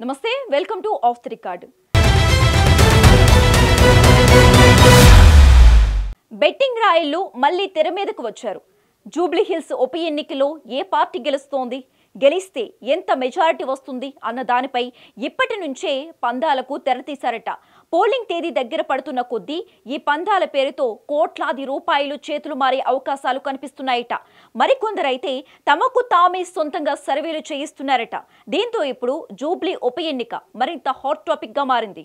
నమస్తే welcome to off the record. Betting రాయిళ్లు మళ్ళీ తెర మీదకు వచ్చారు. జూబ్లీ హిల్స్ ఉప ఎన్నికలో ఏ పార్టీ గెలుస్తోంది, గెలిస్తే ఎంత మెజారిటీ వస్తుంది అన్న దానిపై ఇప్పటి నుంచే పందాలకు తెరతీశారట. పోలింగ్ తేదీ దగ్గర పడుతున్న కొద్దీ ఈ పందాల పేరుతో కోట్లాది రూపాయలు చేతులు మారే అవకాశాలు కనిపిస్తున్నాయట. మరికొందరైతే తమకు తామే సొంతంగా సర్వేలు చేయిస్తున్నారట. దీంతో ఇప్పుడు జూబ్లీ ఉప ఎన్నిక మరింత హాట్ టాపిక్ గా మారింది.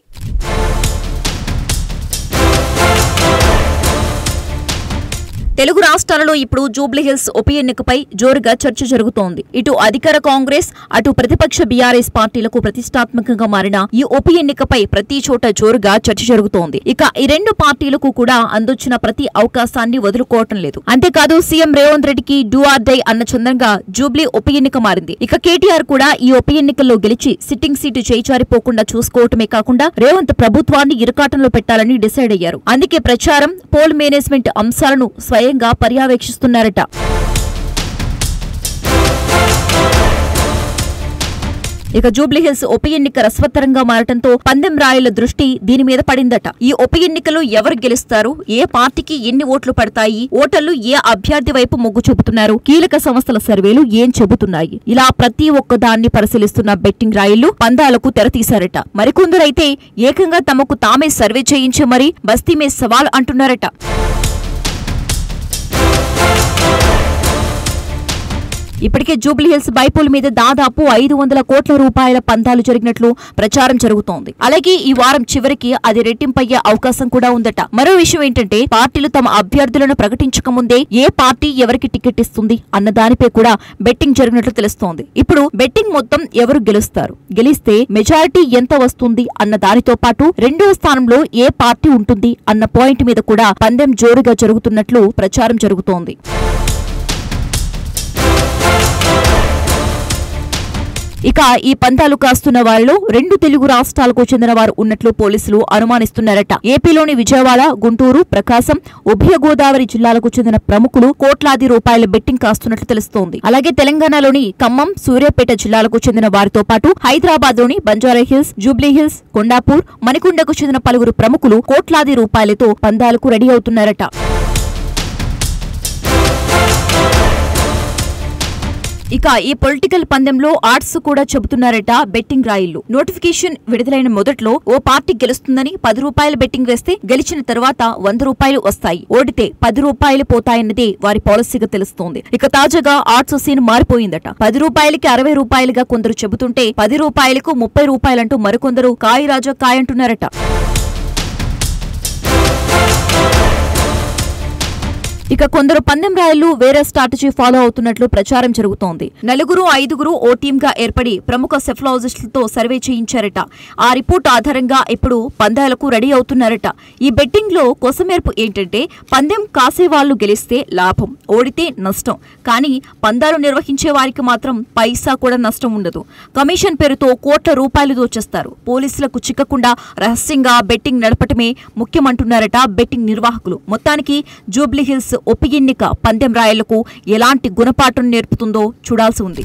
తెలుగు రాష్ట్రాలలో ఇప్పుడు జూబ్లీ హిల్స్ ఉప ఎన్నికపై జోరుగా చర్చ జరుగుతోంది. ఇటు అధికార కాంగ్రెస్, అటు ప్రతిపక్ష బీఆర్ఎస్ పార్టీలకు ప్రతిష్టాత్మకంగా మారిన ఈ ఉప ఎన్నికపై ప్రతి చోట జోరుగా చర్చ జరుగుతోంది. ఇక ఈ రెండు పార్టీలకు కూడా అందొచ్చిన ప్రతి అవకాశాన్ని వదులుకోవటం లేదు. అంతేకాదు సీఎం రేవంత్ రెడ్డికి డూ ఆర్ డై అన్న చందంగా జూబ్లీ ఉప ఎన్నిక మారింది. ఇక కేటీఆర్ కూడా ఈ ఉప ఎన్నికల్లో గెలిచి సిట్టింగ్ సీటు చేయిచారిపోకుండా చూసుకోవటమే కాకుండా రేవంత్ ప్రభుత్వాన్ని ఇరకాటంలో పెట్టాలని డిసైడ్ అయ్యారు. అందుకే ప్రచారం, పోల్ మేనేజ్మెంట్ అంశాలను స్వయంగా పర్యవేక్షిస్తున్నారట. ఇక జూబ్లీ హిల్స్ ఉప ఎన్నిక రసవత్తరంగా మారటంతో పందెం రాయుల దృష్టి దీని మీద పడిందట. ఈ ఉప ఎన్నికలో ఎవరు గెలుస్తారు, ఏ పార్టీకి ఎన్ని ఓట్లు పడతాయి, ఓటర్లు ఏ అభ్యర్థి వైపు మొగ్గు చూపుతున్నారు, కీలక సంస్థల సర్వేలు ఏం చెబుతున్నాయి, ఇలా ప్రతి ఒక్కదాన్ని పరిశీలిస్తున్న బెట్టింగ్ రాయుళ్లు పందాలకు తెరతీశారట. మరికొందరైతే ఏకంగా తమకు తామే సర్వే చేయించి మరీ బస్తీ మే సవాల్ అంటున్నారట. ఇప్పటికే జూబ్లీ హిల్స్ బైపోల్ మీద దాదాపు 500 కోట్ల రూపాయల పందాలు జరిగినట్లు ప్రచారం జరుగుతోంది. అలాగే ఈ వారం చివరికి అది రెట్టింపయ్యే అవకాశం కూడా ఉందట. మరో విషయం ఏంటంటే పార్టీలు తమ అభ్యర్థులను ప్రకటించక ముందే ఏ పార్టీ ఎవరికి టికెట్ ఇస్తుంది అన్న దానిపై కూడా బెట్టింగ్ జరిగినట్లు తెలుస్తోంది. ఇప్పుడు బెట్టింగ్ మొత్తం ఎవరు గెలుస్తారు, గెలిస్తే మెజారిటీ ఎంత వస్తుంది అన్న దానితో పాటు రెండవ స్థానంలో ఏ పార్టీ ఉంటుంది అన్న పాయింట్ మీద కూడా పందెం జోరుగా జరుగుతున్నట్లు ప్రచారం జరుగుతోంది. ఇక ఈ పంతాలు కాస్తున్న వారిలో రెండు తెలుగు రాష్ట్రాలకు చెందిన వారు ఉన్నట్లు పోలీసులు అనుమానిస్తున్నారట. ఏపీలోని విజయవాడ, గుంటూరు, ప్రకాశం, ఉభయ గోదావరి జిల్లాలకు చెందిన ప్రముఖులు కోట్లాది రూపాయల బెట్టింగ్ కాస్తున్నట్లు తెలుస్తోంది. అలాగే తెలంగాణలోని ఖమ్మం, సూర్యాపేట జిల్లాలకు చెందిన వారితో పాటు హైదరాబాద్ లోని Banjara Hills, Jubilee Hills, Kondapur, మణికొండకు చెందిన పలువురు ప్రముఖులు కోట్లాది రూపాయలతో పందాలకు రెడీ అవుతున్నారట. ఇక ఈ పొలిటికల్ పందెంలో ఆర్ట్స్ కూడా చెబుతున్నారట బెట్టింగ్ రాయిళ్లు. నోటిఫికేషన్ విడుదలైన మొదట్లో ఓ పార్టీ గెలుస్తుందని 10 రూపాయల బెట్టింగ్ వేస్తే గెలిచిన తర్వాత 100 రూపాయలు వస్తాయి, ఓడితే 10 రూపాయలు పోతాయన్నదే వారి పాలసీగా తెలుస్తోంది. ఇక తాజాగా ఆర్ట్స్ సీన్ మారిపోయిందట. 10 రూపాయలకి 60 రూపాయలుగా కొందరు చెబుతుంటే 10 రూపాయలకు 30 రూపాయలంటూ మరికొందరు కాయ రాజా కాయ అంటున్నారట. ఇక కొందరు పందెం రాయళ్లు వేరే స్ట్రాటజీ ఫాలో అవుతున్నట్లు ప్రచారం జరుగుతోంది. 4-5 ఓ టీమ్ గా ఏర్పడి ప్రముఖ సెఫలాజిస్టులతో సర్వే చేయించారట. ఆ రిపోర్ట్ ఆధారంగా ఇప్పుడు పందాలకు రెడీ అవుతున్నారట. ఈ బెట్టింగ్ లో కొసమేర్పు ఏంటంటే పందెం కాసేవాళ్లు గెలిస్తే లాభం, ఓడితే నష్టం. కానీ పందాలు నిర్వహించే వారికి మాత్రం పైసా కూడా నష్టం ఉండదు. కమిషన్ పేరుతో కోట్ల రూపాయలు దోచేస్తారు. పోలీసులకు చిక్కకుండా రహస్యంగా బెట్టింగ్ నడపటమే ముఖ్యమంటున్నారట బెట్టింగ్ నిర్వాహకులు. మొత్తానికి జూబ్లీ హిల్స్ ఉప ఎన్నిక పందెం రాయళ్లకు ఎలాంటి గుణపాఠం నేర్పుతుందో చూడాల్సి ఉంది.